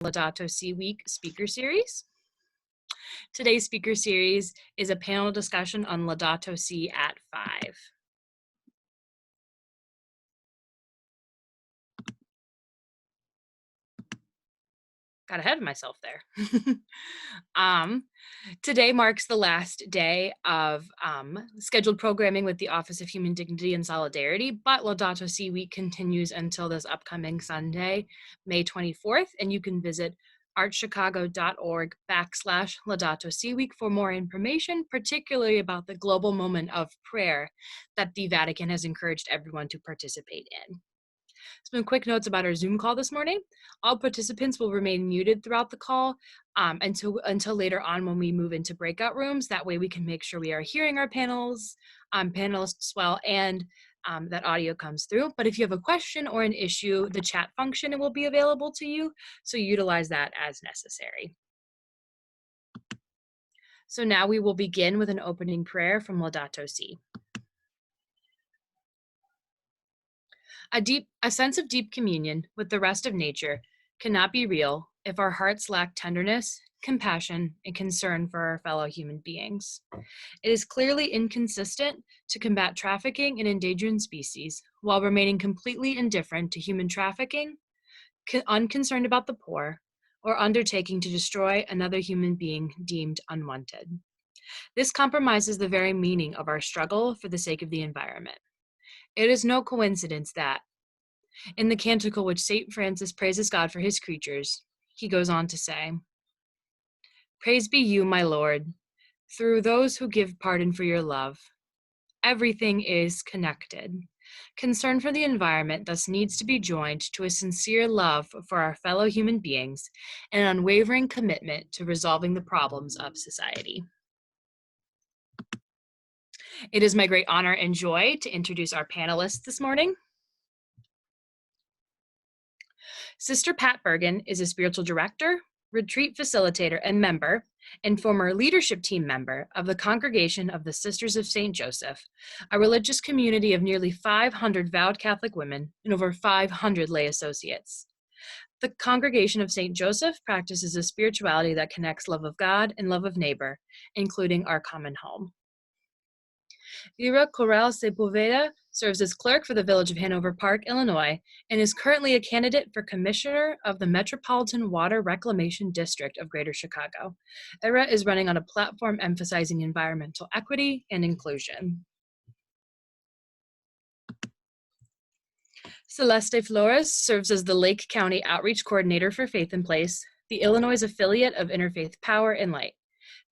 Laudato Si Week speaker series. Today's speaker series is a panel discussion on Laudato Si at 5. Got ahead of myself there. Today marks the last day of scheduled programming with the Office of Human Dignity and Solidarity, but Laudato Si Week continues until this upcoming Sunday, May 24th, and you can visit archchicago.org/Laudato Si Week for more information, particularly about the global moment of prayer that the Vatican has encouraged everyone to participate in. Some quick notes about our Zoom call this morning. All participants will remain muted throughout the call until later on when we move into breakout rooms. That way we can make sure we are hearing our panelists well, and that audio comes through. But if you have a question or an issue, the chat function will be available to you, so utilize that as necessary. So now we will begin with an opening prayer from Laudato Si. A sense of deep communion with the rest of nature cannot be real if our hearts lack tenderness, compassion, and concern for our fellow human beings. It is clearly inconsistent to combat trafficking in endangered species while remaining completely indifferent to human trafficking, unconcerned about the poor, or undertaking to destroy another human being deemed unwanted. This compromises the very meaning of our struggle for the sake of the environment. It is no coincidence that, in the canticle which St. Francis praises God for his creatures, he goes on to say, "Praise be you, my Lord, through those who give pardon for your love. Everything is connected. Concern for the environment thus needs to be joined to a sincere love for our fellow human beings and an unwavering commitment to resolving the problems of society." It is my great honor and joy to introduce our panelists this morning. Sister Pat Bergen is a spiritual director, retreat facilitator, and member, and former leadership team member of the Congregation of the Sisters of St. Joseph, a religious community of nearly 500 vowed Catholic women and over 500 lay associates. The Congregation of St. Joseph practices a spirituality that connects love of God and love of neighbor, including our common home. Eira Corral Sepulveda serves as clerk for the Village of Hanover Park, Illinois, and is currently a candidate for commissioner of the Metropolitan Water Reclamation District of Greater Chicago. Eira is running on a platform emphasizing environmental equity and inclusion. Celeste Flores serves as the Lake County Outreach Coordinator for Faith in Place, the Illinois affiliate of Interfaith Power and Light.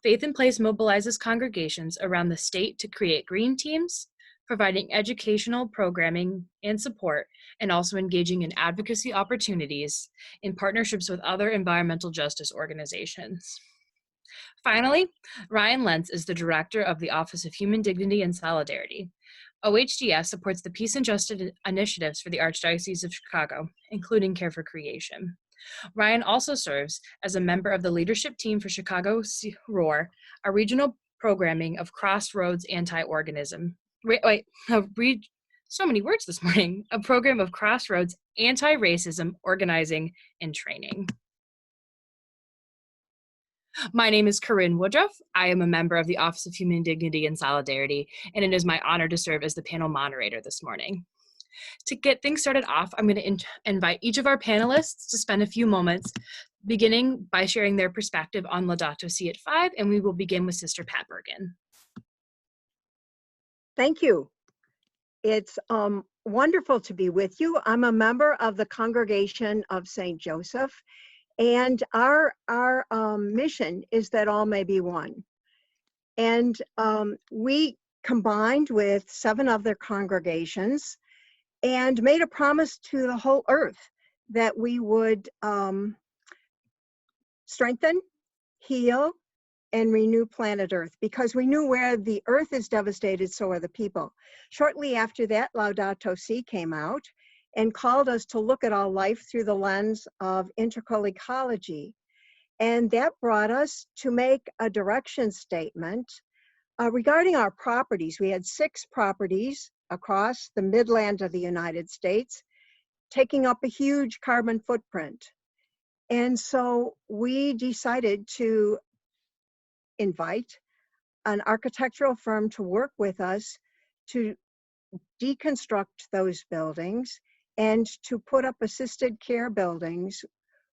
Faith in Place mobilizes congregations around the state to create green teams, providing educational programming and support, and also engaging in advocacy opportunities in partnerships with other environmental justice organizations. Finally, Ryan Lents is the director of the Office of Human Dignity and Solidarity. OHDS supports the peace and justice initiatives for the Archdiocese of Chicago, including Care for Creation. Ryan also serves as a member of the leadership team for Chicago ROAR, a regional programming of Crossroads Anti-Organism. So many words this morning. A program of Crossroads Anti-Racism Organizing and Training. My name is Corinne Woodruff. I am a member of the Office of Human Dignity and Solidarity, and it is my honor to serve as the panel moderator this morning. To get things started off, I'm going to invite each of our panelists to spend a few moments beginning by sharing their perspective on Laudato Si at 5, and we will begin with Sister Pat Bergen. Thank you. It's wonderful to be with you. I'm a member of the Congregation of St. Joseph, and our mission is that all may be one. And we combined with 7 other congregations and made a promise to the whole earth that we would strengthen, heal, and renew planet Earth, because we knew where the earth is devastated, so are the people. Shortly after that, Laudato Si came out and called us to look at all life through the lens of integral ecology. And that brought us to make a direction statement regarding our properties. We had 6 properties across the midland of the United States, taking up a huge carbon footprint. And so we decided to invite an architectural firm to work with us to deconstruct those buildings and to put up assisted care buildings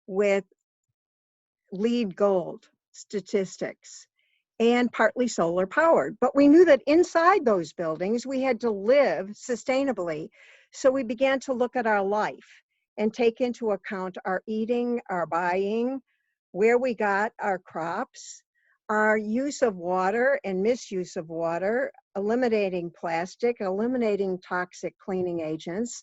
with LEED gold statistics and partly solar powered. But we knew that inside those buildings, we had to live sustainably. So we began to look at our life and take into account our eating, our buying, where we got our crops, our use of water and misuse of water, eliminating plastic, eliminating toxic cleaning agents.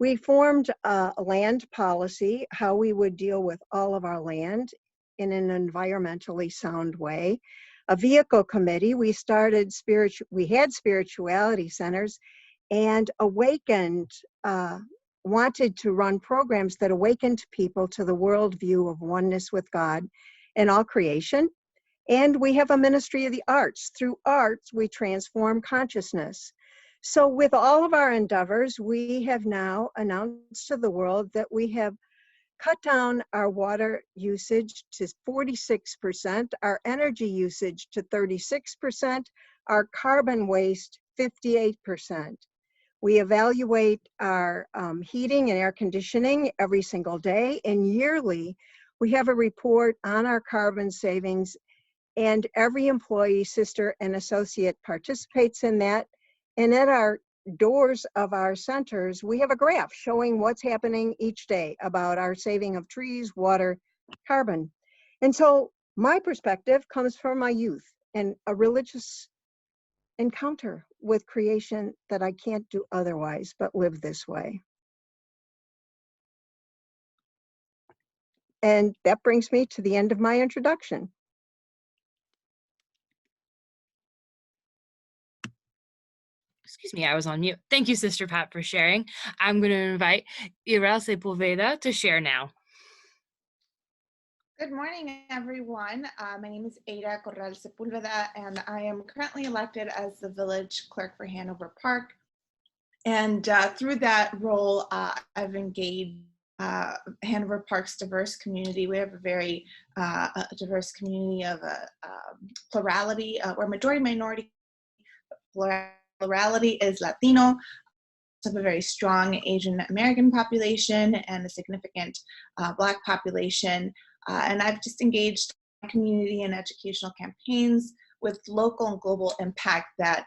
We formed a land policy, how we would deal with all of our land in an environmentally sound way. A vehicle committee, we had spirituality centers and awakened, wanted to run programs that awakened people to the worldview of oneness with God and all creation. And we have a ministry of the arts. Through arts, we transform consciousness. So with all of our endeavors, we have now announced to the world that we have cut down our water usage to 46%, our energy usage to 36%, our carbon waste 58%. We evaluate our heating and air conditioning every single day, and yearly we have a report on our carbon savings, and every employee, sister, and associate participates in that. And at our doors of our centers, we have a graph showing what's happening each day about our saving of trees, water, carbon. And so my perspective comes from my youth and a religious encounter with creation that I can't do otherwise but live this way. And that brings me to the end of my introduction. Excuse me, I was on mute. Thank you, Sister Pat, for sharing. I'm going to invite Eira Sepulveda to share now. Good morning, everyone. My name is Eira Corral Sepulveda, and I am currently elected as the village clerk for Hanover Park. And through that role, I've engaged Hanover Park's diverse community. We have a very diverse community of plurality. We're majority minority. Plurality is Latino. We have a very strong Asian American population and a significant Black population. And I've just engaged community and educational campaigns with local and global impact that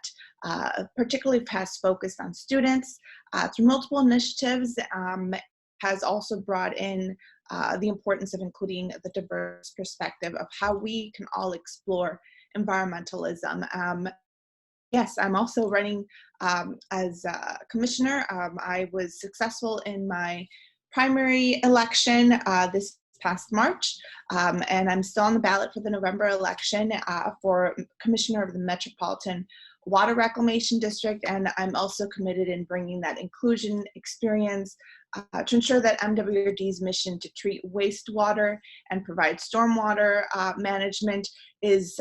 particularly has focused on students through multiple initiatives, has also brought in the importance of including the diverse perspective of how we can all explore environmentalism. Yes, I'm also running as a commissioner. I was successful in my primary election this past March, and I'm still on the ballot for the November election for commissioner of the Metropolitan Water Reclamation District, and I'm also committed in bringing that inclusion experience to ensure that MWRD's mission to treat wastewater and provide stormwater management is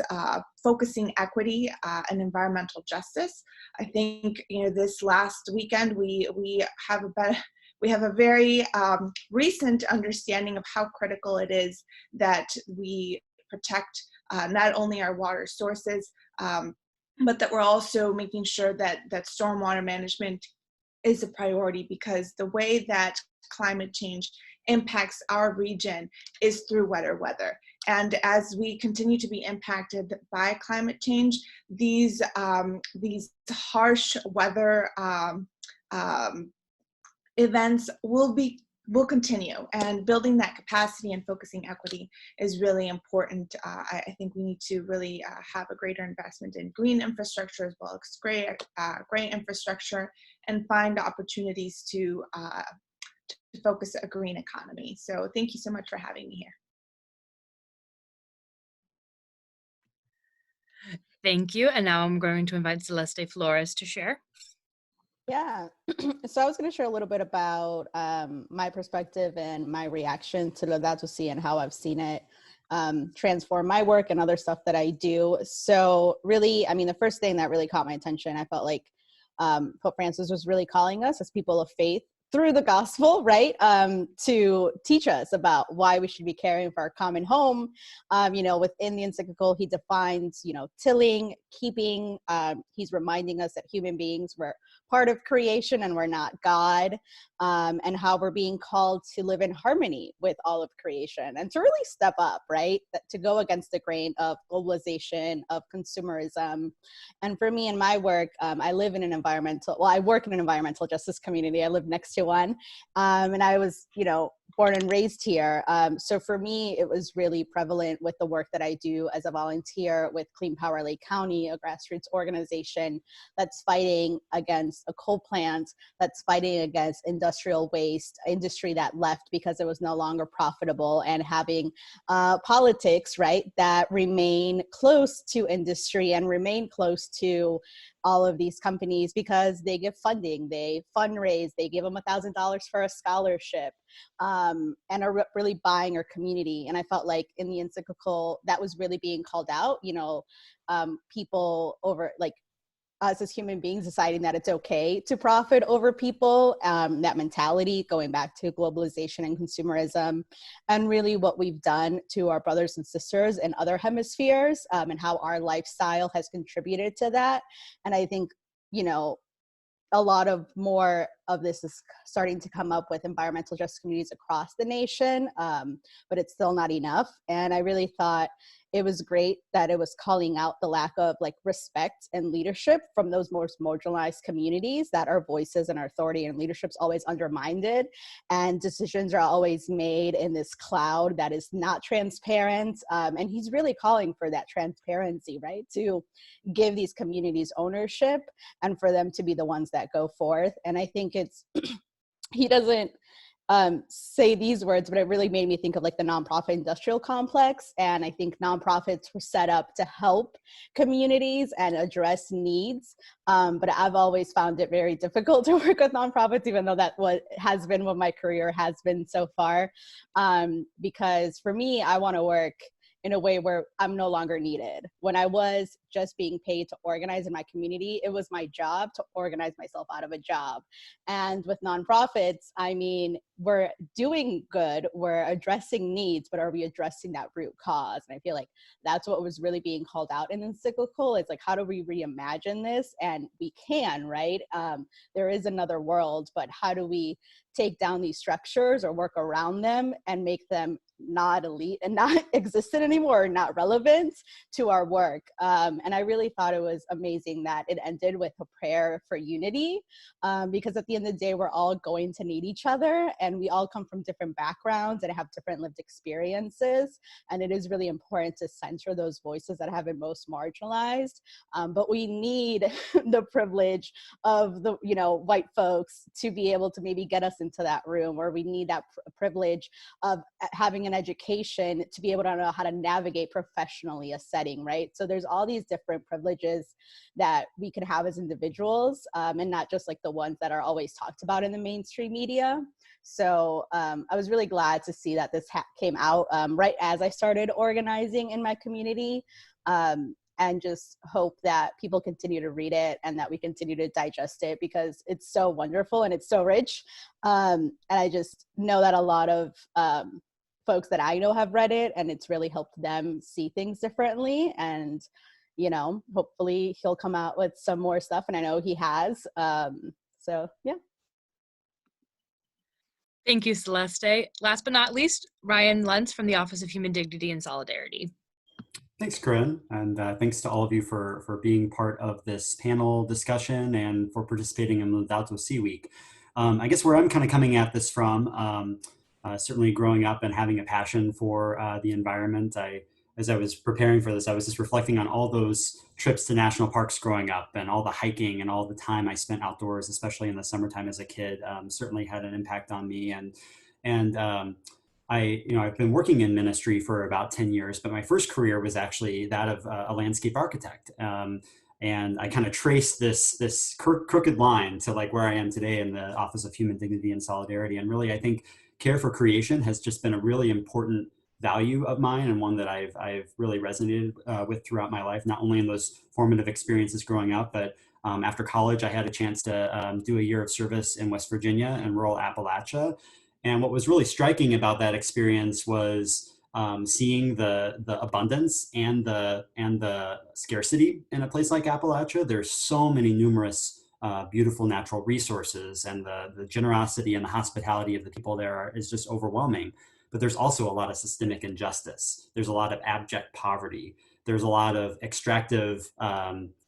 focusing equity and environmental justice. I think this last weekend we have a very recent understanding of how critical it is that we protect not only our water sources, but that we're also making sure that stormwater management is a priority, because the way that climate change impacts our region is through wetter weather. And as we continue to be impacted by climate change, these harsh weather events will continue, and building that capacity and focusing equity is really important. I think we need to really have a greater investment in green infrastructure as well as gray infrastructure, and find opportunities to focus a green economy. So thank you so much for having me here. Thank you. And now I'm going to invite Celeste Flores to share. Yeah, so I was going to share a little bit about my perspective and my reaction to Laudato Si and how I've seen it transform my work and other stuff that I do. So really, I mean, the first thing that really caught my attention, I felt like Pope Francis was really calling us as people of faith through the gospel, right? To teach us about why we should be caring for our common home. Within the encyclical, he defines, tilling, keeping. He's reminding us that human beings were part of creation and we're not God, and how we're being called to live in harmony with all of creation and to really step up, right? To go against the grain of globalization, of consumerism. And for me in my work, I work in an environmental justice community. I live next to one. And I was, born and raised here. So for me, it was really prevalent with the work that I do as a volunteer with Clean Power Lake County, a grassroots organization that's fighting against a coal plant, that's fighting against industrial waste, industry that left because it was no longer profitable, and having politics, right, that remain close to industry and remain close to all of these companies because they give funding, they fundraise, they give them $1,000 for a scholarship, and are really buying our community. And I felt like in the encyclical that was really being called out, people over, like, us as human beings deciding that it's okay to profit over people, that mentality going back to globalization and consumerism, and really what we've done to our brothers and sisters in other hemispheres, and how our lifestyle has contributed to that. And I think, a lot of more of this is starting to come up with environmental justice communities across the nation, but it's still not enough. And I really thought it was great that it was calling out the lack of respect and leadership from those most marginalized communities, that our voices and our authority and leadership's always undermined, and decisions are always made in this cloud that is not transparent. And he's really calling for that transparency, right? To give these communities ownership and for them to be the ones that go forth. And I think he doesn't say these words, but it really made me think of the nonprofit industrial complex. And I think nonprofits were set up to help communities and address needs. But I've always found it very difficult to work with nonprofits, even though that has been what my career has been so far. Because for me, I want to work in a way where I'm no longer needed. When I was just being paid to organize in my community, it was my job to organize myself out of a job. And with nonprofits, I mean, we're doing good, we're addressing needs, but are we addressing that root cause? And I feel like that's what was really being called out in encyclical. It's how do we reimagine this? And we can, right? There is another world, but how do we take down these structures or work around them and make them not elite and not existent anymore, not relevant to our work. And I really thought it was amazing that it ended with a prayer for unity, because at the end of the day, we're all going to need each other, and we all come from different backgrounds and have different lived experiences. And it is really important to center those voices that have been most marginalized. But we need the privilege of the white folks to be able to maybe get us into that room, or we need that privilege of having an education to be able to know how to navigate professionally a setting, right? So there's all these different privileges that we can have as individuals, and not just the ones that are always talked about in the mainstream media. So I was really glad to see that this came out right as I started organizing in my community, and just hope that people continue to read it and that we continue to digest it, because it's so wonderful and it's so rich. And I just know that a lot of folks that I know have read it, and it's really helped them see things differently. And, hopefully he'll come out with some more stuff, and I know he has. So, yeah. Thank you, Celeste. Last but not least, Ryan Lentz from the Office of Human Dignity and Solidarity. Thanks, Corinne, and thanks to all of you for being part of this panel discussion and for participating in Laudato Si week. I guess where I'm kind of coming at this from, certainly growing up and having a passion for the environment, as I was preparing for this, I was just reflecting on all those trips to national parks growing up, and all the hiking and all the time I spent outdoors, especially in the summertime as a kid, certainly had an impact on me. I've been working in ministry for about 10 years, but my first career was actually that of a landscape architect. And I kind of traced this crooked line to where I am today in the Office of Human Dignity and Solidarity. And really, I think care for creation has just been a really important value of mine, and one that I've really resonated with throughout my life, not only in those formative experiences growing up, but after college, I had a chance to do a year of service in West Virginia in rural Appalachia. And what was really striking about that experience was seeing the abundance and the scarcity in a place like Appalachia. There's so many numerous beautiful natural resources, and the generosity and the hospitality of the people there is just overwhelming. But there's also a lot of systemic injustice. There's a lot of abject poverty. There's a lot of extractive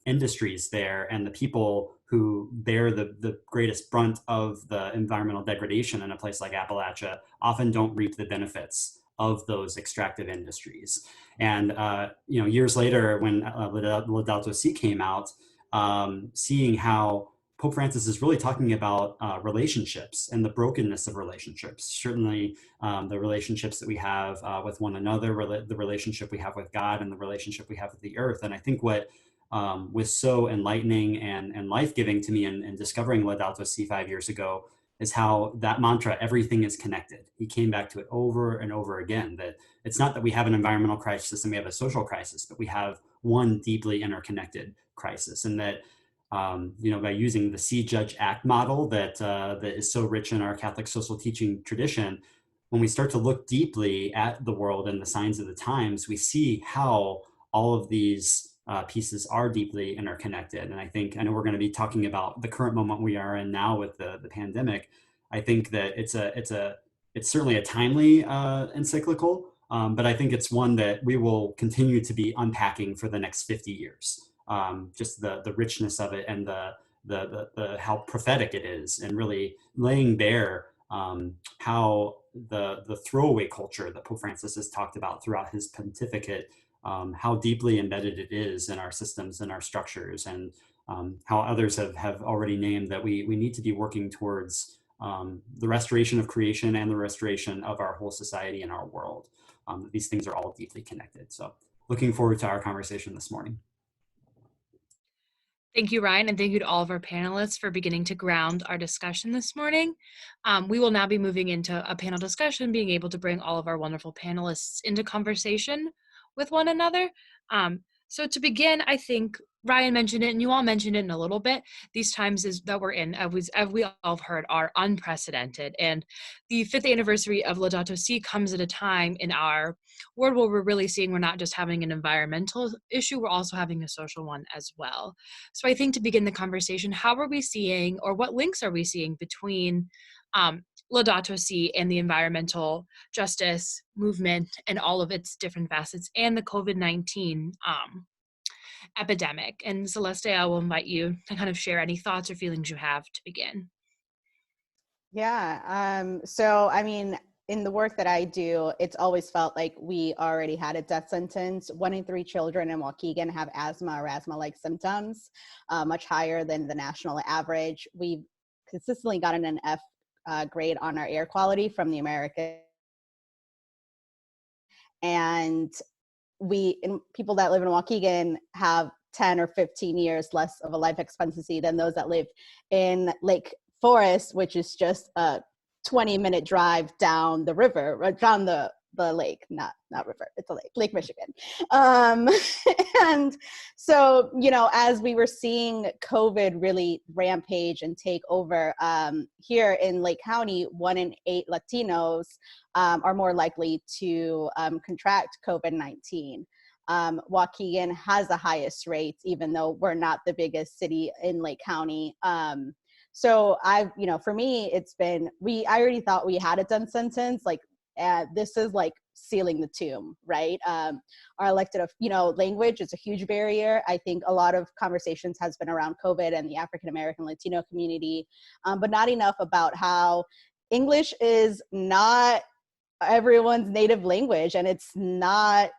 industries there, and the people who bear the greatest brunt of the environmental degradation in a place like Appalachia often don't reap the benefits of those extractive industries. And years later, when Laudato Si came out, seeing how Pope Francis is really talking about relationships and the brokenness of relationships. Certainly, the relationships that we have with one another, the relationship we have with God, and the relationship we have with the earth. And I think what was so enlightening and life-giving to me in discovering Laudato Si 5 years ago is how that mantra, everything is connected. He came back to it over and over again, that it's not that we have an environmental crisis and we have a social crisis, but we have one deeply interconnected crisis. And that by using the See, Judge, Act model that is so rich in our Catholic social teaching tradition, when we start to look deeply at the world and the signs of the times, we see how all of these pieces are deeply interconnected. And I know we're going to be talking about the current moment we are in now with the pandemic. I think that it's certainly a timely encyclical, but I think it's one that we will continue to be unpacking for the next 50 years. Just the richness of it, and the how prophetic it is, and really laying bare how the throwaway culture that Pope Francis has talked about throughout his pontificate, how deeply embedded it is in our systems and our structures, and how others have already named that we need to be working towards the restoration of creation and the restoration of our whole society and our world. These things are all deeply connected. So looking forward to our conversation this morning. Thank you, Ryan, and thank you to all of our panelists for beginning to ground our discussion this morning. We will now be moving into a panel discussion, being able to bring all of our wonderful panelists into conversation with one another. So to begin, I think Ryan mentioned it, and you all mentioned it in a little bit. These times that we're in, as we all have heard, are unprecedented. And the 5th anniversary of Laudato Si comes at a time in our world where we're really seeing we're not just having an environmental issue, we're also having a social one as well. So I think to begin the conversation, how are we seeing, or what links are we seeing between Laudato Si and the environmental justice movement and all of its different facets, and the COVID-19 epidemic? And Celeste, I will invite you to kind of share any thoughts or feelings you have to begin. Yeah. So, I mean, in the work that I do, it's always felt like we already had a death sentence. 1 in 3 children in Waukegan have asthma or asthma-like symptoms, much higher than the national average. We've consistently gotten an F grade on our air quality from the American. And people that live in Waukegan have 10 or 15 years less of a life expectancy than those that live in Lake Forest, which is just a 20-minute drive down the river, or down the lake, not river, it's a Lake Michigan. And so, as we were seeing COVID really rampage and take over, here in Lake County, 1 in 8 Latinos are more likely to contract COVID-19. Waukegan has the highest rates, even though we're not the biggest city in Lake County. So for me, I already thought we had a death sentence. This is like sealing the tomb, right? Our elected, language is a huge barrier. I think a lot of conversations has been around COVID and the African-American Latino community, but not enough about how English is not everyone's native language. And it's not,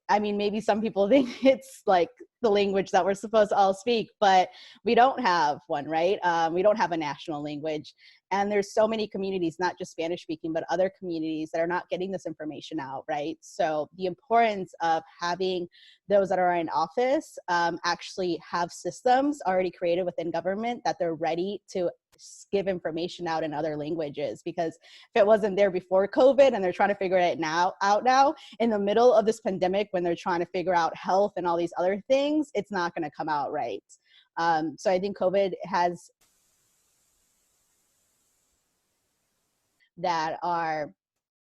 maybe some people think it's like the language that we're supposed to all speak, but we don't have one, right? We don't have a national language. And there's so many communities, not just Spanish speaking, but other communities that are not getting this information out, right? So the importance of having those that are in office actually have systems already created within government that they're ready to give information out in other languages, because if it wasn't there before COVID and they're trying to figure it out now in the middle of this pandemic, when they're trying to figure out health and all these other things, it's not going to come out right. So I think COVID has that are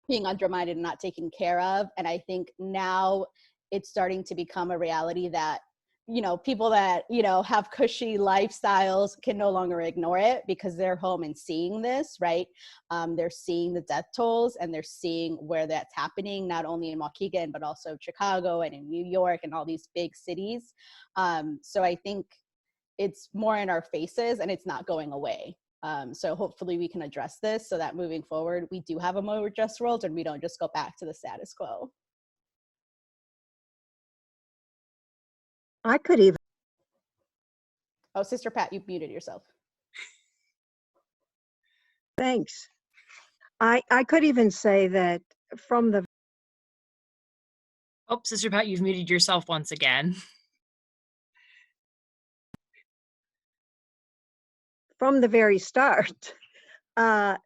being undermined and not taken care of. And I think now it's starting to become a reality that, you know, people that, you know, have cushy lifestyles can no longer ignore it, because they're home and seeing this, right? They're seeing the death tolls, and they're seeing where that's happening, not only in Waukegan, but also Chicago and in New York and all these big cities. So I think it's more in our faces, and it's not going away. So hopefully we can address this so that moving forward, we do have a more just world and we don't just go back to the status quo. I could even. Oh, Sister Pat, you muted yourself. Thanks. I could even say that from the Oh, Sister Pat, you've muted yourself once again. very start, the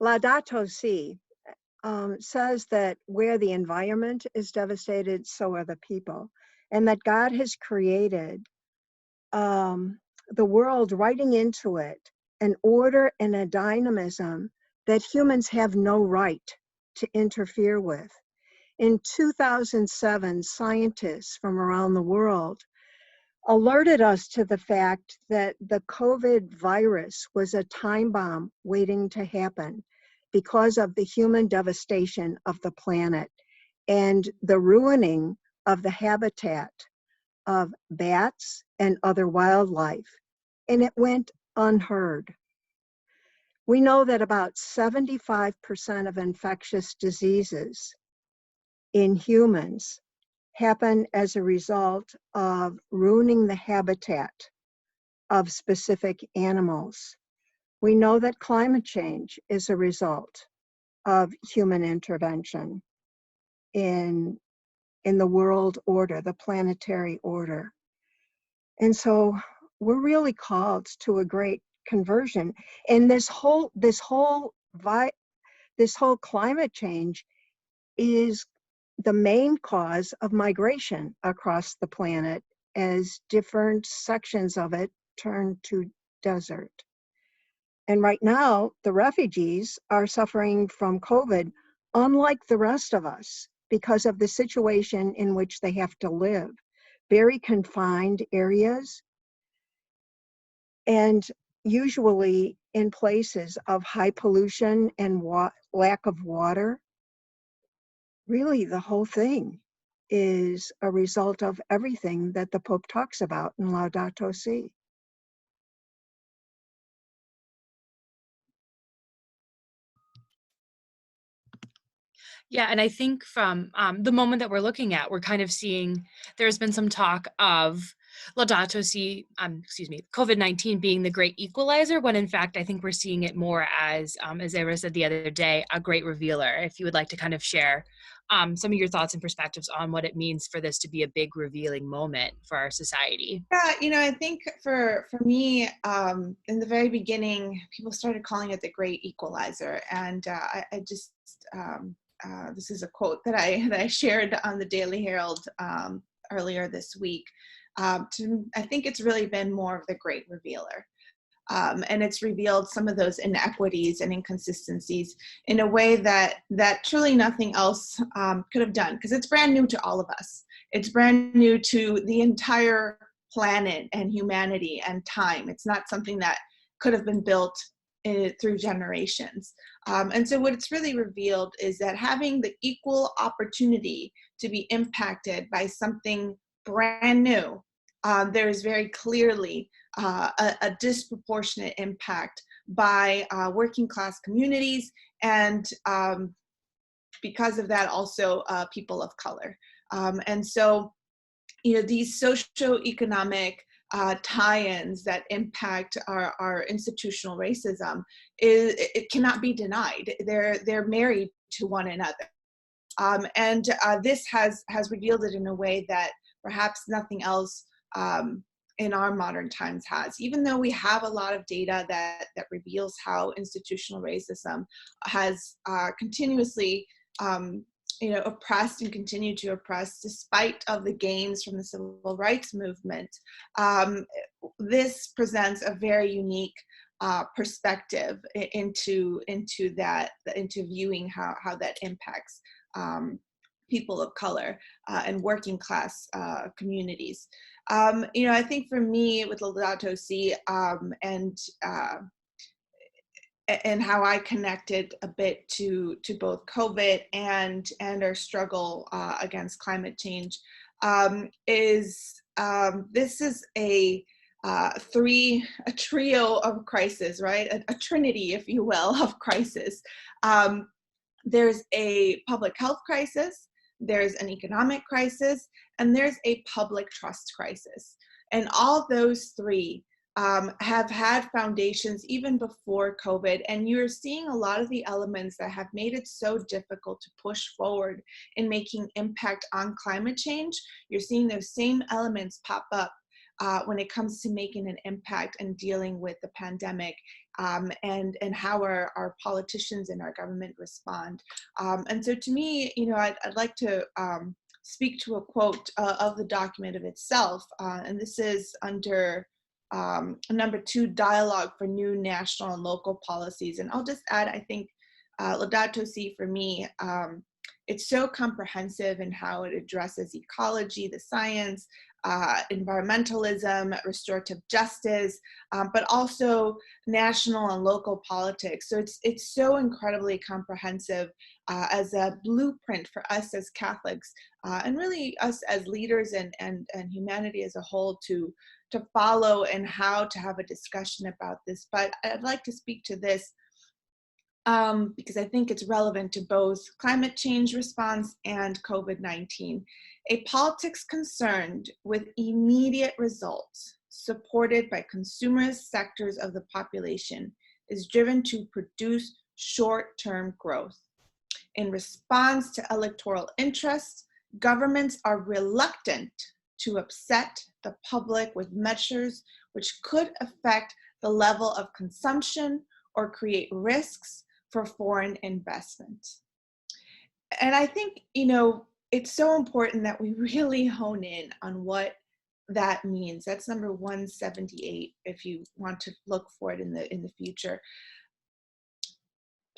Laudato Si says that where the environment is devastated, so are the people, and that God has created the world, writing into it an order and a dynamism that humans have no right to interfere with. In 2007, scientists from around the world alerted us to the fact that the COVID virus was a time bomb waiting to happen because of the human devastation of the planet and the ruining of the habitat of bats and other wildlife. And it went unheard. We know that about 75% of infectious diseases in humans happen as a result of ruining the habitat of specific animals. We know that climate change is a result of human intervention in the world order, the planetary order. And so we're really called to a great conversion. And this whole climate change is the main cause of migration across the planet as different sections of it turn to desert. And right now, the refugees are suffering from COVID, unlike the rest of us, because of the situation in which they have to live. Very confined areas, and usually in places of high pollution and lack of water. Really, the whole thing is a result of everything that the Pope talks about in Laudato Si. Yeah, and I think from the moment that we're looking at, we're kind of seeing there's been some talk of Laudato Si, COVID-19 being the great equalizer, when in fact, I think we're seeing it more as Eira said the other day, a great revealer. If you would like to kind of share some of your thoughts and perspectives on what it means for this to be a big revealing moment for our society. Yeah, you know, I think for me, in the very beginning, people started calling it the great equalizer. And I just, this is a quote that I shared on the Daily Herald earlier this week. I think it's really been more of the great revealer. And it's revealed some of those inequities and inconsistencies in a way that truly nothing else could have done, because it's brand new to all of us. It's brand new to the entire planet and humanity and time. It's not something that could have been built through generations. And so what it's really revealed is that having the equal opportunity to be impacted by something brand new, there is very clearly a disproportionate impact by working class communities, and because of that also people of color. And so, you know, these socioeconomic tie-ins that impact our institutional racism, it cannot be denied. They're married to one another. And this has revealed it in a way that perhaps nothing else in our modern times has. Even though we have a lot of data that reveals how institutional racism has continuously oppressed and continued to oppress despite of the gains from the civil rights movement, this presents a very unique perspective into viewing how that impacts people of color and working class communities. I think for me with Laudato Si and how I connected a bit to both COVID and our struggle against climate change is this is a trio of crisis, right? A trinity, if you will, of crisis. There's a public health crisis, there's an economic crisis, and there's a public trust crisis. And all those three have had foundations even before COVID, and you're seeing a lot of the elements that have made it so difficult to push forward in making impact on climate change. You're seeing those same elements pop up when it comes to making an impact and dealing with the pandemic, and how our politicians and our government respond. And so to me, I'd like to speak to a quote of the document of itself, and this is under number 2, dialogue for new national and local policies. And I'll just add, I think Laudato Si for me, it's so comprehensive in how it addresses ecology, the science, environmentalism, restorative justice, but also national and local politics. So it's so incredibly comprehensive as a blueprint for us as Catholics, and really us as leaders and humanity as a whole to follow, and how to have a discussion about this. But I'd like to speak to this because I think it's relevant to both climate change response and COVID-19. A politics concerned with immediate results, supported by consumerist sectors of the population, is driven to produce short-term growth. In response to electoral interests, governments are reluctant to upset the public with measures which could affect the level of consumption or create risks for foreign investment. And I think, it's so important that we really hone in on what that means. That's number 178, if you want to look for it in the future.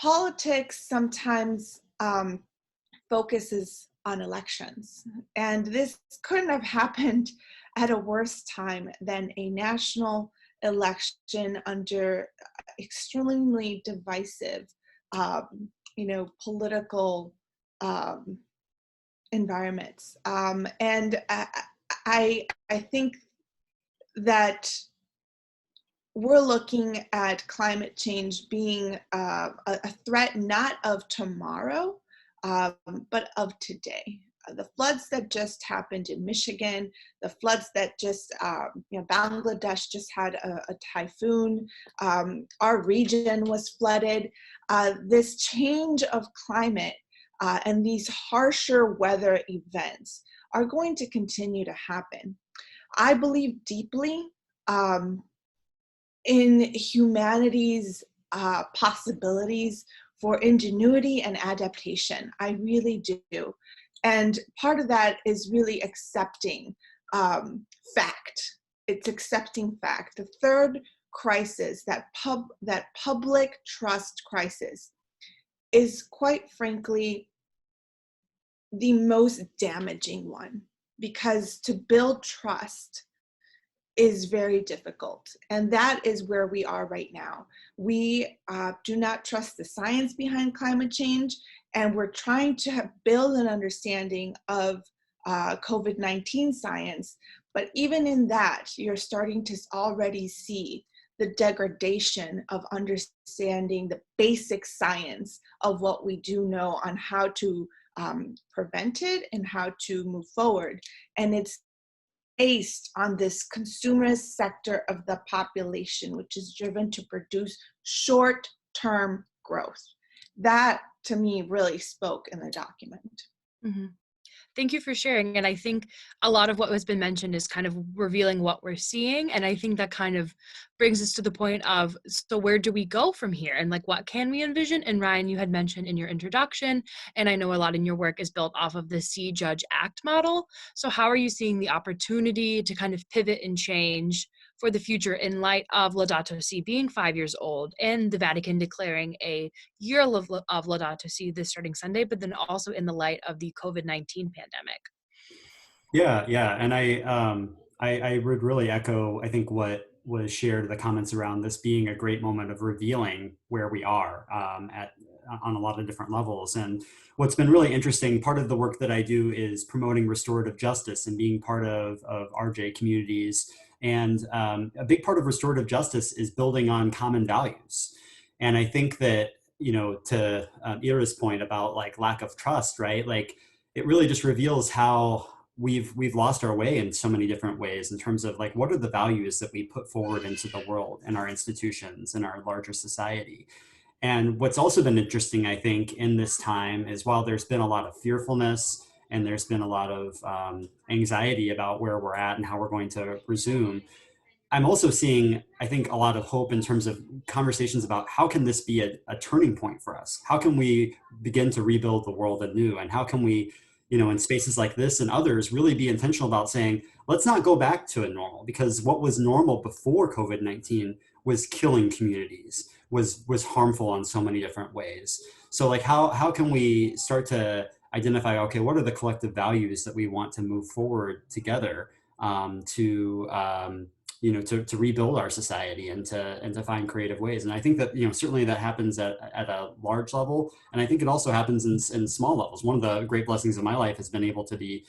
Politics sometimes focuses on elections, and this couldn't have happened at a worse time than a national election under extremely divisive political environments. And I think that we're looking at climate change being a threat not of tomorrow, but of today. The floods that just happened in Michigan, the floods that just, Bangladesh just had a typhoon, our region was flooded. This change of climate and these harsher weather events are going to continue to happen. I believe deeply in humanity's possibilities for ingenuity and adaptation. I really do. And part of that is really accepting fact. It's accepting fact. The third crisis, that public trust crisis, is quite frankly the most damaging one, because to build trust is very difficult. And that is where we are right now. We do not trust the science behind climate change, and we're trying to build an understanding of COVID-19 science. But even in that, you're starting to already see the degradation of understanding the basic science of what we do know on how to prevent it and how to move forward. And it's based on this consumerist sector of the population, which is driven to produce short-term growth. That, to me, really spoke in the document. Mm-hmm. Thank you for sharing. And I think a lot of what has been mentioned is kind of revealing what we're seeing. And I think that kind of brings us to the point of, so where do we go from here? And like, what can we envision? And Ryan, you had mentioned in your introduction, and I know a lot in your work is built off of the See, Judge, Act model. So how are you seeing the opportunity to kind of pivot and change for the future in light of Laudato Si being 5 years old and the Vatican declaring a year of Laudato Si this starting Sunday, but then also in the light of the COVID-19 pandemic? Yeah, and I would really echo, I think, what was shared, the comments around this being a great moment of revealing where we are on a lot of different levels. And what's been really interesting, part of the work that I do is promoting restorative justice and being part of RJ communities. And a big part of restorative justice is building on common values. And I think that, to Eira's point about like lack of trust, right? Like it really just reveals how we've lost our way in so many different ways in terms of like, what are the values that we put forward into the world and our institutions and our larger society. And what's also been interesting, I think, in this time is while there's been a lot of fearfulness and there's been a lot of anxiety about where we're at and how we're going to resume, I'm also seeing, I think, a lot of hope in terms of conversations about how can this be a turning point for us? How can we begin to rebuild the world anew? And how can we, in spaces like this and others, really be intentional about saying, let's not go back to a normal, because what was normal before COVID-19 was killing communities, was harmful in so many different ways. So like, how can we start to identify, okay, what are the collective values that we want to move forward together to rebuild our society and to find creative ways. And I think that, certainly that happens at a large level. And I think it also happens in small levels. One of the great blessings of my life has been able to be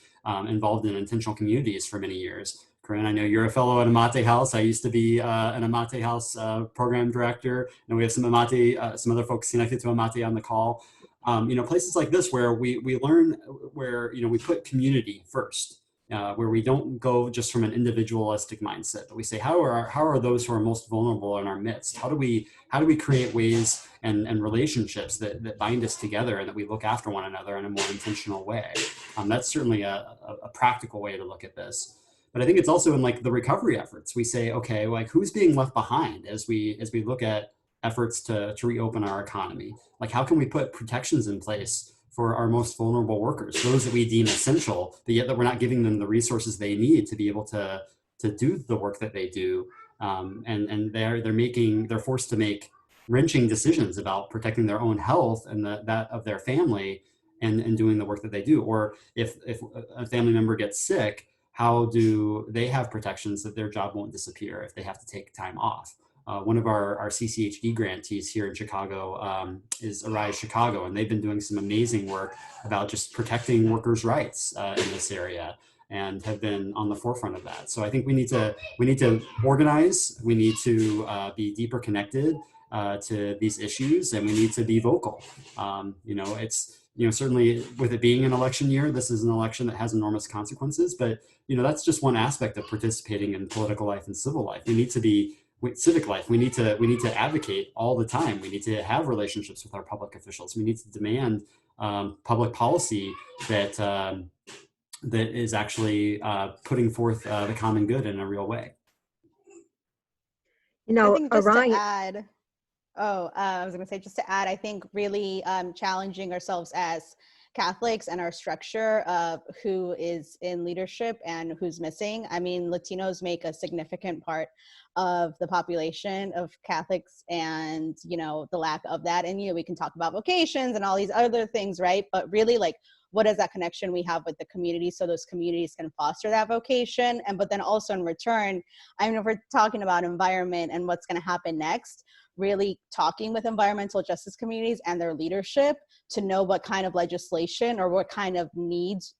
involved in intentional communities for many years. Corinne, I know you're a fellow at Amate House. I used to be an Amate House program director. And we have some some other folks connected to Amate on the call. Places like this where we learn, where, we put community first. Where we don't go just from an individualistic mindset, but we say, how are those who are most vulnerable in our midst? How do we create ways and relationships that bind us together and that we look after one another in a more intentional way? That's certainly a practical way to look at this. But I think it's also in like the recovery efforts. We say, okay, like who's being left behind as we look at efforts to reopen our economy? Like how can we put protections in place for our most vulnerable workers, those that we deem essential, but yet that we're not giving them the resources they need to be able to do the work that they do. And they're forced to make wrenching decisions about protecting their own health and that of their family and doing the work that they do. Or if a family member gets sick, how do they have protections that their job won't disappear if they have to take time off? One of our CCHD grantees here in Chicago is Arise Chicago, and they've been doing some amazing work about just protecting workers' rights in this area, and have been on the forefront of that. So I think we need to organize. We need to be deeper connected to these issues, and we need to be vocal. It's certainly with it being an election year, this is an election that has enormous consequences. But that's just one aspect of participating in political life and civil life. We need to be civic life. We need to advocate all the time. We need to have relationships with our public officials. We need to demand public policy that is actually putting forth the common good in a real way. I think just Orion, to add, I was going to say, just to add, I think really challenging ourselves as Catholics and our structure of who is in leadership and who's missing. I mean, Latinos make a significant part of the population of Catholics, and the lack of that. And we can talk about vocations and all these other things, right? But really, like, what is that connection we have with the community, so those communities can foster that vocation? But then also in return, I mean, if we're talking about environment and what's going to happen next, really talking with environmental justice communities and their leadership to know what kind of legislation or what kind of needs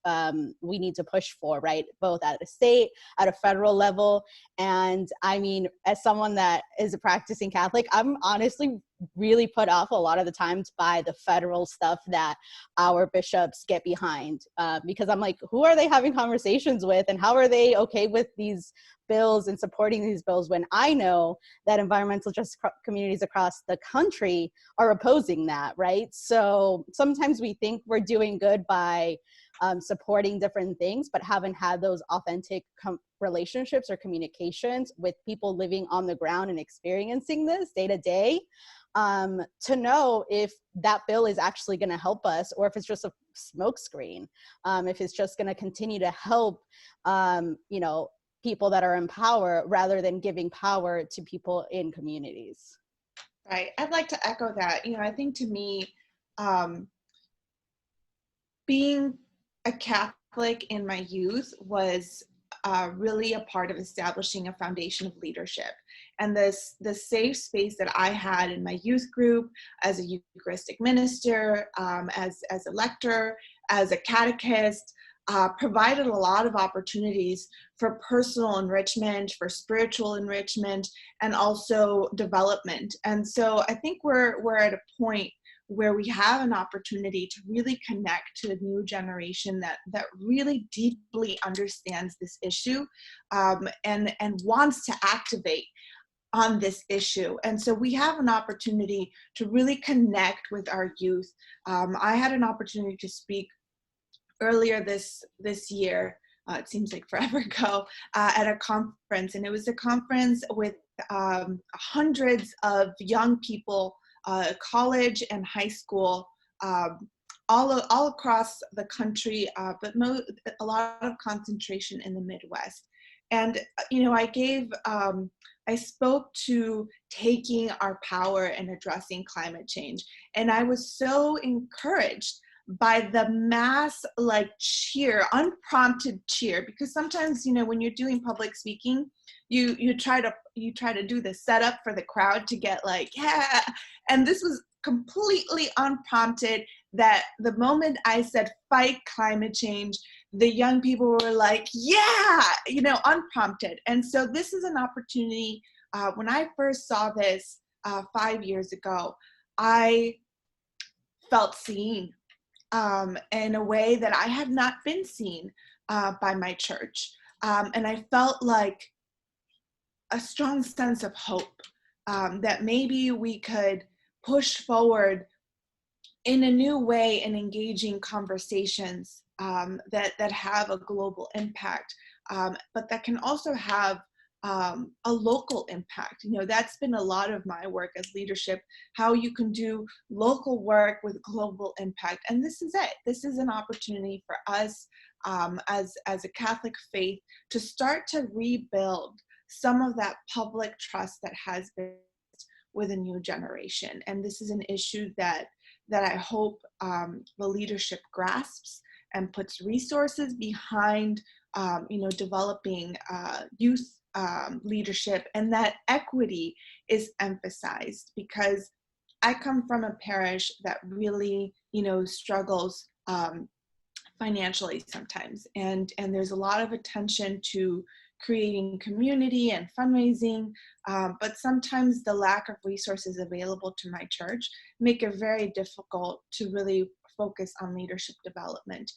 we need to push for, right? Both at a state, at a federal level. And I mean, as someone that is a practicing Catholic, I'm honestly really put off a lot of the times by the federal stuff that our bishops get behind, because I'm like, who are they having conversations with, and how are they okay with these bills and supporting these bills when I know that environmental justice communities across the country are opposing that, right? So sometimes we think we're doing good by supporting different things, but haven't had those authentic relationships or communications with people living on the ground and experiencing this day to day, to know if that bill is actually going to help us or if it's just a smokescreen, if it's just going to continue to help, people that are in power rather than giving power to people in communities. Right. I'd like to echo that. I think to me, being a Catholic in my youth was really a part of establishing a foundation of leadership. And the safe space that I had in my youth group, as a Eucharistic minister, as a lector, as a catechist, provided a lot of opportunities for personal enrichment, for spiritual enrichment, and also development. And so I think we're at a point where we have an opportunity to really connect to a new generation that really deeply understands this issue, and wants to activate on this issue. And so we have an opportunity to really connect with our youth. I had an opportunity to speak earlier this year, it seems like forever ago, at a conference, and it was a conference with hundreds of young people, college and high school, all across the country, but a lot of concentration in the Midwest. And I spoke to taking our power and addressing climate change, and I was so encouraged by the mass cheer, unprompted cheer, because sometimes when you're doing public speaking, you try to do the setup for the crowd to get yeah, and this was completely unprompted. That the moment I said fight climate change, the young people were like, yeah, unprompted. And so this is an opportunity. When I first saw this 5 years ago, I felt seen in a way that I had not been seen by my church. And I felt like a strong sense of hope, that maybe we could push forward in a new way in engaging conversations that have a global impact, but that can also have a local impact. That's been a lot of my work as leadership, how you can do local work with global impact. And this is it. This is an opportunity for us as a Catholic faith to start to rebuild some of that public trust that has been with a new generation. And this is an issue that I hope the leadership grasps and puts resources behind, developing youth leadership, and that equity is emphasized, because I come from a parish that really, struggles financially sometimes, and there's a lot of attention to creating community and fundraising, but sometimes the lack of resources available to my church make it very difficult to really focus on leadership development.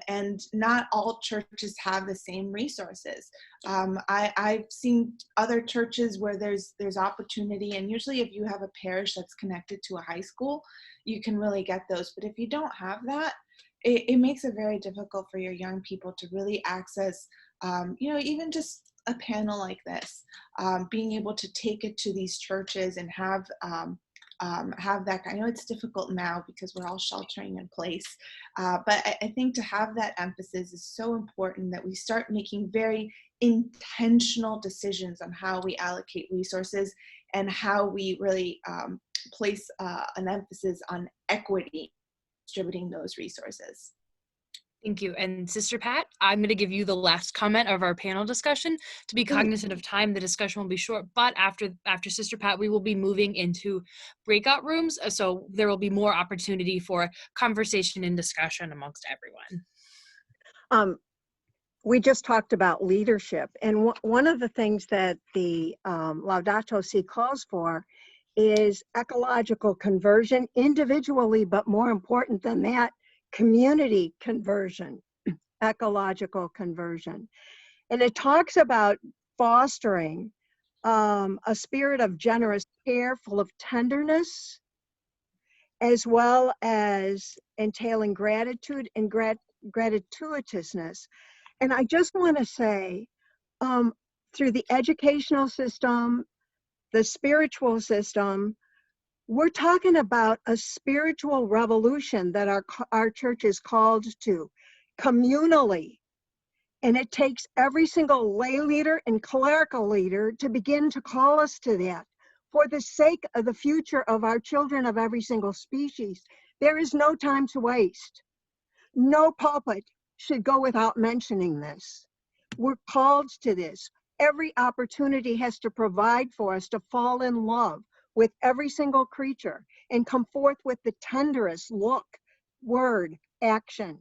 And not all churches have the same resources. I've seen other churches where there's opportunity, and usually if you have a parish that's connected to a high school, you can really get those. But if you don't have that, it makes it very difficult for your young people to really access, even just a panel like this, being able to take it to these churches and have that. I know it's difficult now because we're all sheltering in place, but I think to have that emphasis is so important, that we start making very intentional decisions on how we allocate resources and how we really place an emphasis on equity, distributing those resources. Thank you. And Sister Pat, I'm going to give you the last comment of our panel discussion. To be cognizant of time, the discussion will be short, but after Sister Pat, we will be moving into breakout rooms, so there will be more opportunity for conversation and discussion amongst everyone. We just talked about leadership, and one of the things that the Laudato Si calls for is ecological conversion individually, but more important than that, community conversion, ecological conversion. And it talks about fostering a spirit of generous care full of tenderness, as well as entailing gratitude and gratuitousness. And I just want to say, through the educational system, the spiritual system, we're talking about a spiritual revolution that our church is called to communally. And it takes every single lay leader and clerical leader to begin to call us to that. For the sake of the future of our children of every single species, there is no time to waste. No pulpit should go without mentioning this. We're called to this. Every opportunity has to provide for us to fall in love with every single creature and come forth with the tenderest look, word, action,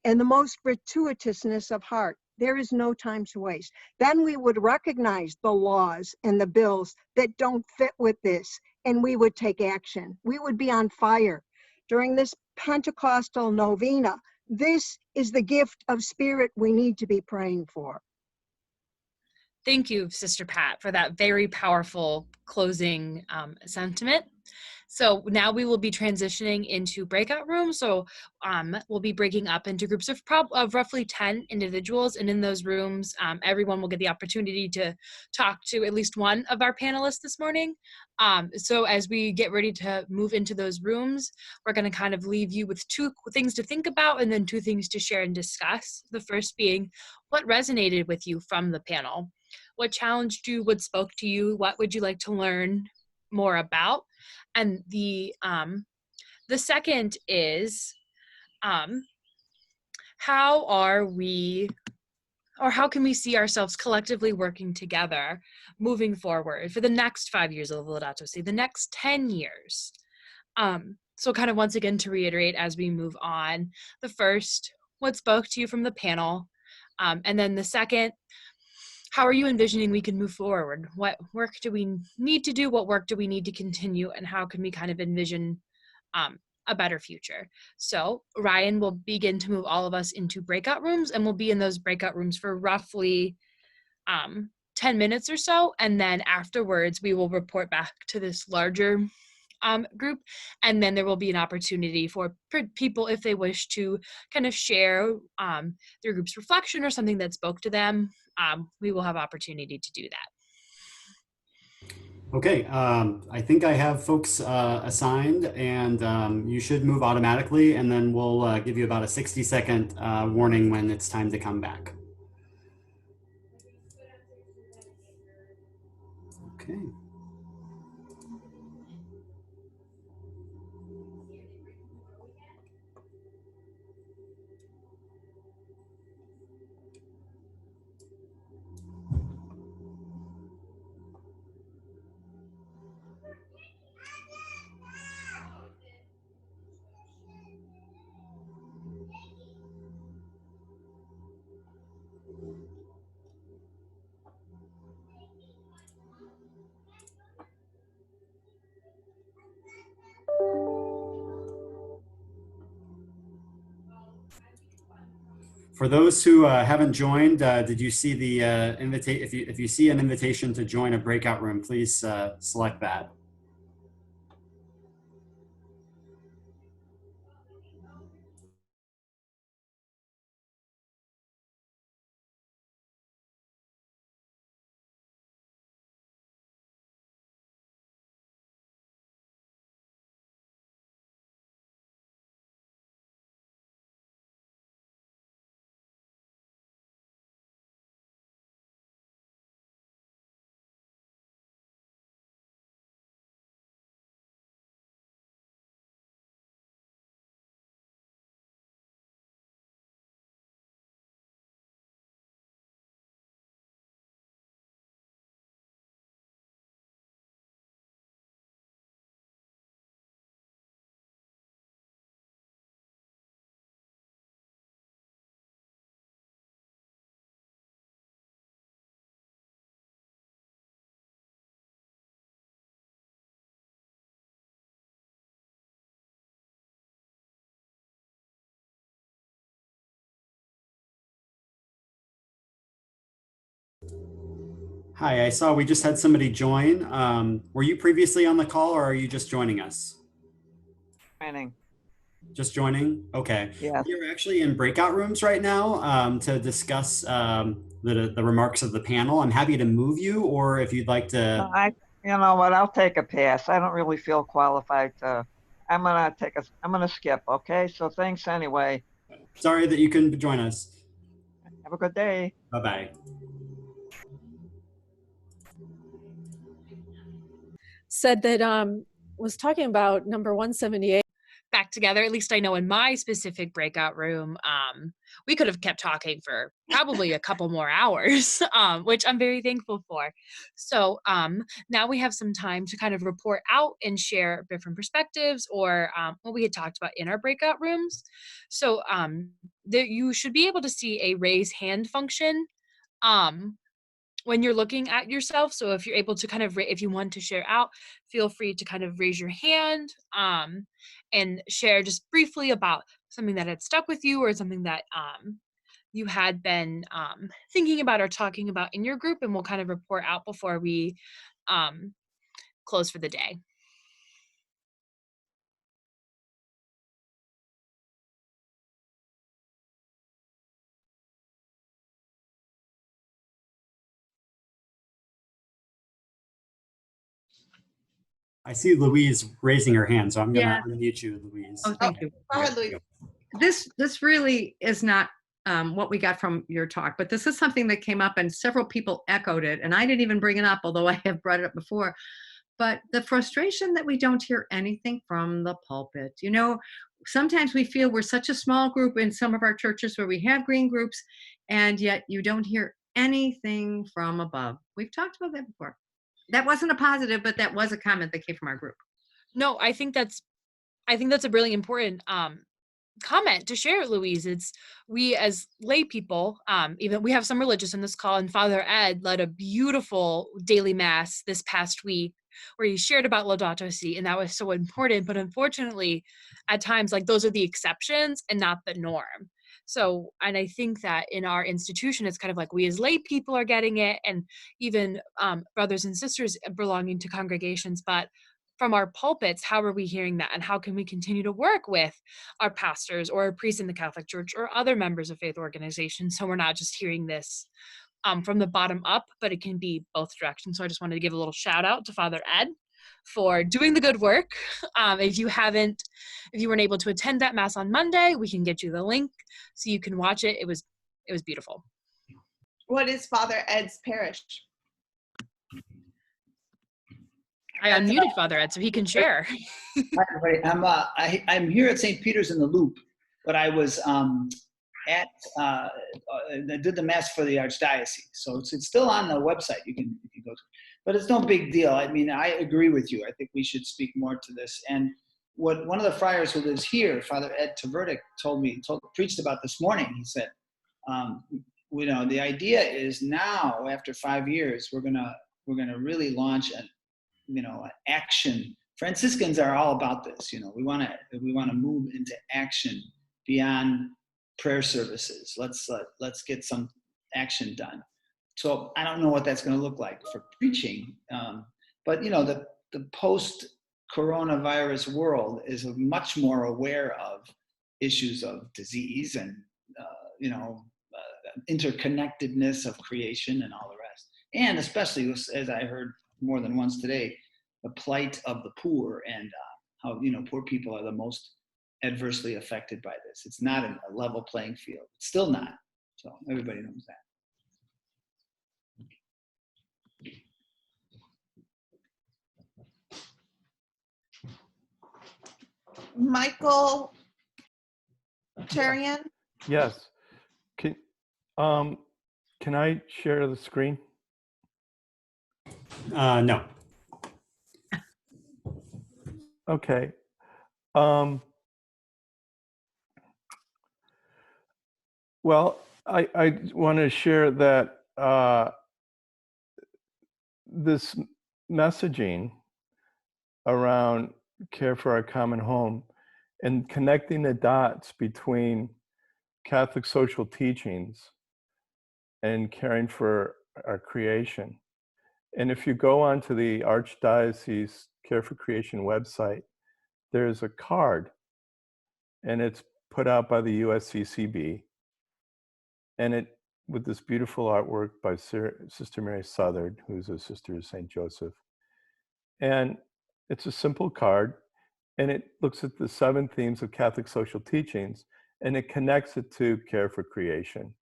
and the most gratuitousness of heart. There is no time to waste. Then we would recognize the laws and the bills that don't fit with this, and we would take action. We would be on fire. During this Pentecostal novena, this is the gift of spirit we need to be praying for. Thank you, Sister Pat, for that very powerful closing sentiment. So now we will be transitioning into breakout rooms. So we'll be breaking up into groups of roughly 10 individuals. And in those rooms, everyone will get the opportunity to talk to at least one of our panelists this morning. So as we get ready to move into those rooms, we're going to kind of leave you with 2 things to think about and then 2 things to share and discuss. The first being, what resonated with you from the panel? What challenged you? What spoke to you? What would you like to learn more about? And the second is, how are we, or how can we see ourselves collectively working together moving forward for the next 5 years of Laudato Si, the next 10 years? So kind of once again to reiterate as we move on, the first, what spoke to you from the panel? And then the second, how are you envisioning we can move forward? What work do we need to do? What work do we need to continue? And how can we kind of envision a better future? So Ryan will begin to move all of us into breakout rooms, and we'll be in those breakout rooms for roughly 10 minutes or so. And then afterwards, we will report back to this larger group. And then there will be an opportunity for people, if they wish to kind of share their group's reflection or something that spoke to them. We will have opportunity to do that. Okay, I think I have folks assigned, and you should move automatically, and then we'll give you about a 60-second warning when it's time to come back. Okay. For those who haven't joined, did you see the invitation? If you see an invitation to join a breakout room, please select that. Hi, I saw we just had somebody join. Were you previously on the call, or are you just joining us? Joining. Just joining? Okay. Yeah. We are actually in breakout rooms right now to discuss the remarks of the panel. I'm happy to move you, or if you'd like No, to. you know what? I'll take a pass. I don't really feel qualified to. I'm gonna skip. Okay. So thanks anyway. Sorry that you couldn't join us. Have a good day. Bye-bye. Said that was talking about number 178. Back together, at least I know in my specific breakout room, we could have kept talking for probably a couple more hours, which I'm very thankful for. So now we have some time to kind of report out and share different perspectives or what we had talked about in our breakout rooms. So you should be able to see a raise hand function when you're looking at yourself. So if you're able to kind of, if you want to share out, feel free to kind of raise your hand and share just briefly about something that had stuck with you or something that you had been thinking about or talking about in your group, and we'll kind of report out before we close for the day. I see Louise raising her hand, so I'm going to unmute you, Louise. Oh, thank you. Go ahead, Louise. This really is not what we got from your talk, but this is something that came up and several people echoed it, and I didn't even bring it up, although I have brought it up before. But the frustration that we don't hear anything from the pulpit. You know, sometimes we feel we're such a small group in some of our churches where we have green groups, and yet you don't hear anything from above. We've talked about that before. That wasn't a positive, but that was a comment that came from our group. No, I think that's a really important comment to share, Louise. It's we as lay people, even we have some religious in this call, and Father Ed led a beautiful daily mass this past week where he shared about Laudato Si, and that was so important. But unfortunately, at times, like those are the exceptions and not the norm. So, and I think that in our institution, it's kind of like we as lay people are getting it, and even brothers and sisters belonging to congregations, but from our pulpits, how are we hearing that? And how can we continue to work with our pastors or our priests in the Catholic Church or other members of faith organizations so we're not just hearing this from the bottom up, but it can be both directions. So I just wanted to give a little shout out to Father Ed for doing the good work. If you weren't able to attend that mass on Monday, we can get you the link so you can watch it. It was beautiful. What is Father Ed's parish? I unmuted Father Ed so he can share. Hi, everybody. I'm here at St. Peter's in the Loop, but I was I did the mass for the Archdiocese, so it's still on the website. You can go to, but it's no big deal. I mean, I agree with you. I think we should speak more to this. And what one of the friars who lives here, Father Ed Taverdic, preached about this morning. He said, you know, the idea is now after 5 years, we're gonna really launch an action. Franciscans are all about this. You know, we want to move into action beyond prayer services. Let's get some action done. So I don't know what that's going to look like for preaching, but you know, the post-coronavirus world is much more aware of issues of disease and interconnectedness of creation and all the rest, and especially as I heard more than once today, the plight of the poor and how poor people are the most adversely affected by this. It's not a level playing field. It's still not. So everybody knows that. Michael Cherian? Yes. Can I share the screen? No. Okay. Well, I want to share that this messaging around care for our common home and connecting the dots between Catholic social teachings and caring for our creation. And if you go onto the Archdiocese Care for Creation website, there's a card and it's put out by the USCCB, and it with this beautiful artwork by Sister Mary Southard, who's a sister of St. Joseph. And it's a simple card, and it looks at the 7 themes of Catholic social teachings, and it connects it to care for creation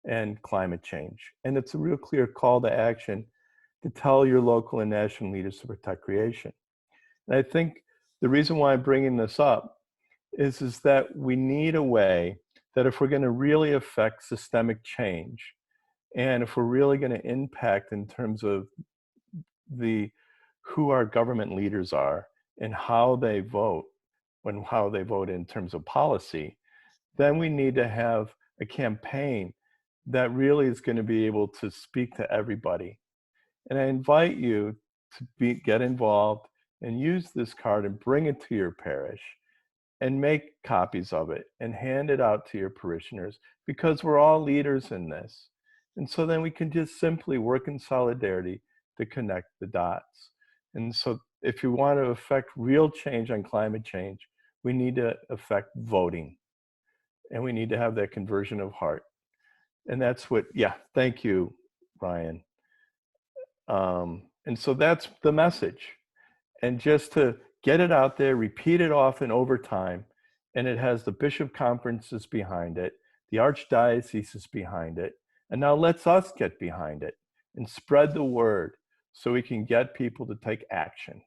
and climate change. And it's a real clear call to action to tell your local and national leaders to protect creation. And I think the reason why I'm bringing this up is that we need a way that if we're going to really affect systemic change, and if we're really going to impact in terms of who our government leaders are and how they vote, and how they vote in terms of policy, then we need to have a campaign that really is going to be able to speak to everybody. And I invite you to get involved and use this card and bring it to your parish and make copies of it and hand it out to your parishioners, because we're all leaders in this. And so then we can just simply work in solidarity to connect the dots. And so if you want to affect real change on climate change, we need to affect voting, and we need to have that conversion of heart. And that's what, yeah, thank you, Ryan. And so that's the message. And just to get it out there, repeat it often over time, and it has the bishop conferences behind it, the archdiocese is behind it, and now let's us get behind it and spread the word so we can get people to take action.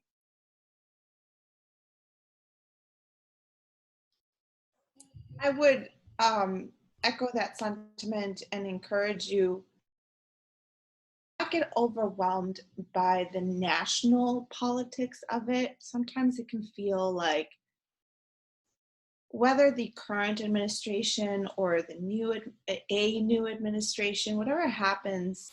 I would echo that sentiment and encourage you not get overwhelmed by the national politics of it. Sometimes it can feel like whether the current administration or the new administration, whatever happens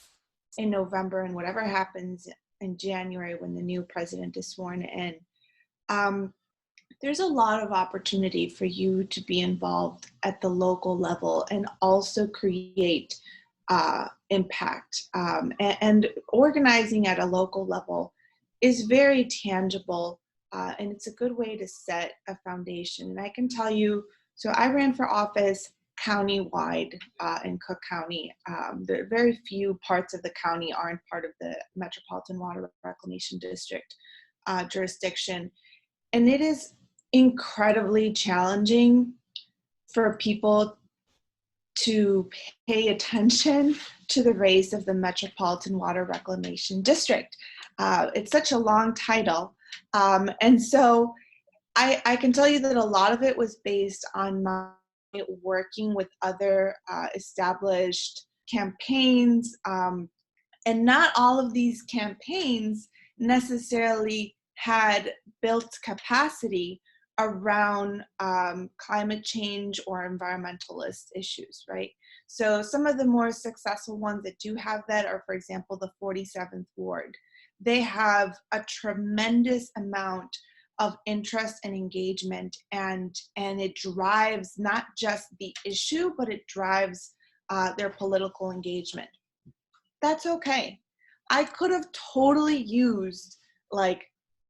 in November and whatever happens in January when the new president is sworn in, there's a lot of opportunity for you to be involved at the local level and also create impact. And organizing at a local level is very tangible, and it's a good way to set a foundation. And I can tell you, so I ran for office county-wide in Cook County. There are very few parts of the county aren't part of the Metropolitan Water Reclamation District jurisdiction. And it is incredibly challenging for people to pay attention to the race of the Metropolitan Water Reclamation District. It's such a long title. And so I can tell you that a lot of it was based on my working with other established campaigns. And not all of these campaigns necessarily had built capacity around climate change or environmentalist issues, right? So some of the more successful ones that do have that are, for example, the 47th Ward. They have a tremendous amount of interest and engagement, and it drives not just the issue, but it drives their political engagement. That's okay. I could have totally used like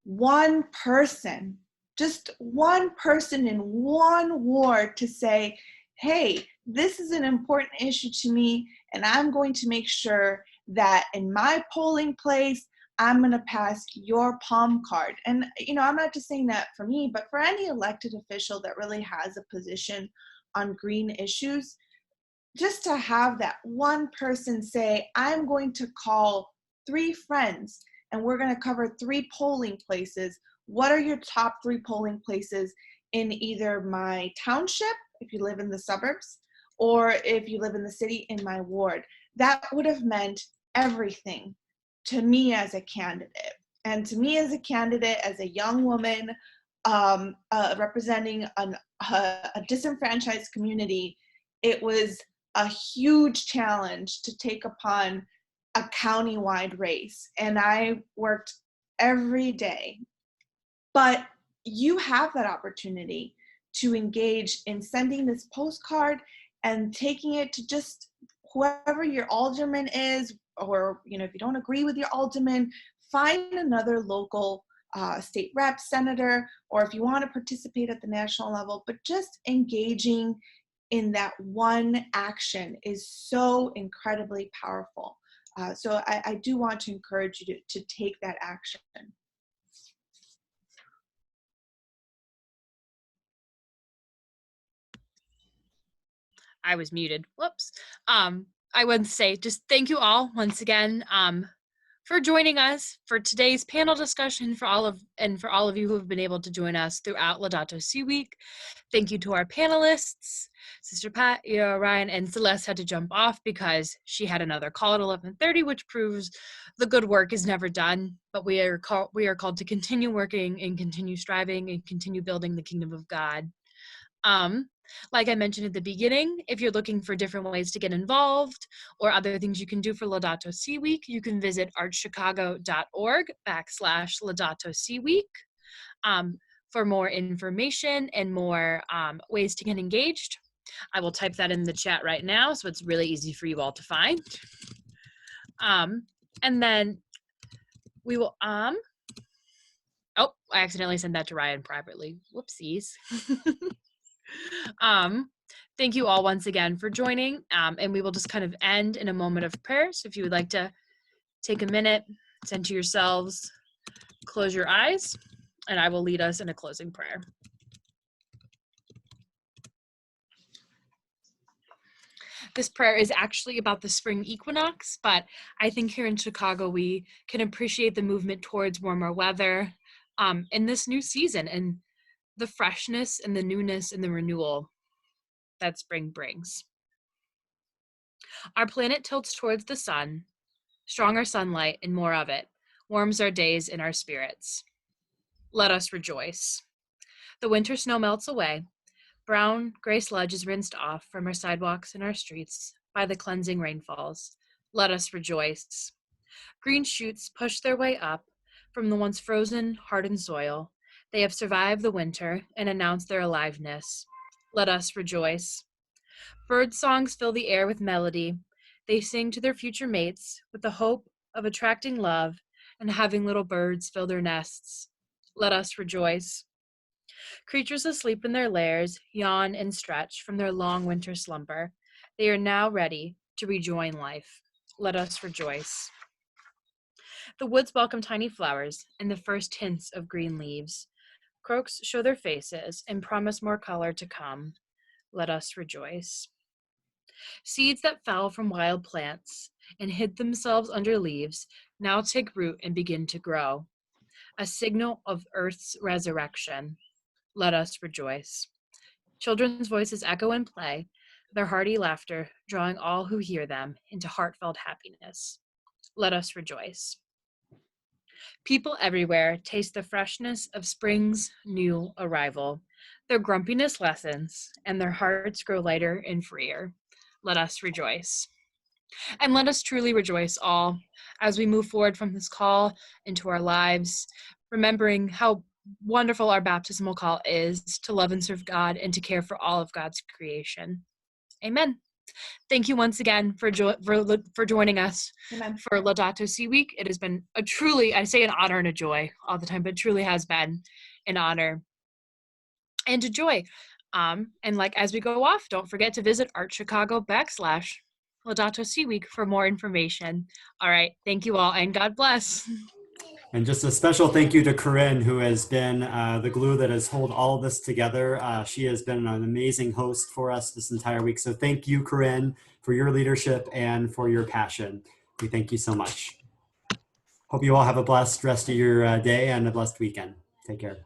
one person, just one person in one ward to say, hey, this is an important issue to me, and I'm going to make sure that in my polling place, I'm going to pass your palm card. And, you know, I'm not just saying that for me, but for any elected official that really has a position on green issues, just to have that one person say, I'm going to call 3 friends and we're going to cover 3 polling places. What are your top 3 polling places in either my township, if you live in the suburbs, or if you live in the city, in my ward? That would have meant everything to me as a candidate. And to me as a candidate, as a young woman representing a disenfranchised community, it was a huge challenge to take upon a county-wide race. And I worked every day. But you have that opportunity to engage in sending this postcard and taking it to just whoever your alderman is, or, you know, if you don't agree with your alderman, find another local state rep, senator, or if you want to participate at the national level, but just engaging in that one action is so incredibly powerful. So I do want to encourage you to take that action. I was muted. Whoops. I would say just thank you all once again for joining us for today's panel discussion, for all of you who have been able to join us throughout Laudato Si week. Thank you to our panelists. Sister Pat, Ryan, and Celeste had to jump off because she had another call at 11:30, which proves the good work is never done. But we are called to continue working and continue striving and continue building the kingdom of God. Like I mentioned at the beginning, if you're looking for different ways to get involved or other things you can do for Laudato Si week, you can visit archchicago.org/Laudato Si week for more information and more ways to get engaged. I will type that in the chat right now, so it's really easy for you all to find. And then we will, oh, I accidentally sent that to Ryan privately. Whoopsies. Thank you all once again for joining, and we will just kind of end in a moment of prayer. So if you would like to take a minute, center yourselves, close your eyes, and I will lead us in a closing prayer. This prayer is actually about the spring equinox, but I think here in Chicago we can appreciate the movement towards warmer weather in this new season and the freshness and the newness and the renewal that spring brings. Our planet tilts towards the sun. Stronger sunlight and more of it warms our days and our spirits. Let us rejoice. The winter snow melts away. Brown, gray sludge is rinsed off from our sidewalks and our streets by the cleansing rainfalls. Let us rejoice. Green shoots push their way up from the once frozen, hardened soil. They have survived the winter and announced their aliveness. Let us rejoice. Bird songs fill the air with melody. They sing to their future mates with the hope of attracting love and having little birds fill their nests. Let us rejoice. Creatures asleep in their lairs yawn and stretch from their long winter slumber. They are now ready to rejoin life. Let us rejoice. The woods welcome tiny flowers and the first hints of green leaves. Croaks show their faces and promise more color to come. Let us rejoice. Seeds that fell from wild plants and hid themselves under leaves now take root and begin to grow, a signal of Earth's resurrection. Let us rejoice. Children's voices echo and play, their hearty laughter drawing all who hear them into heartfelt happiness. Let us rejoice. People everywhere taste the freshness of spring's new arrival. Their grumpiness lessens, and their hearts grow lighter and freer. Let us rejoice. And let us truly rejoice all as we move forward from this call into our lives, remembering how wonderful our baptismal call is to love and serve God and to care for all of God's creation. Amen. Thank you once again for joining us. Amen. For Laudato Si week. It has been a truly, I say an honor and a joy all the time, but it truly has been an honor and a joy. And like as we go off, don't forget to visit archchicago.com/Laudato Si week for more information. All right. Thank you all and God bless. And just a special thank you to Corinne, who has been the glue that has held all of this together. She has been an amazing host for us this entire week. So thank you, Corinne, for your leadership and for your passion. We thank you so much. Hope you all have a blessed rest of your day and a blessed weekend. Take care.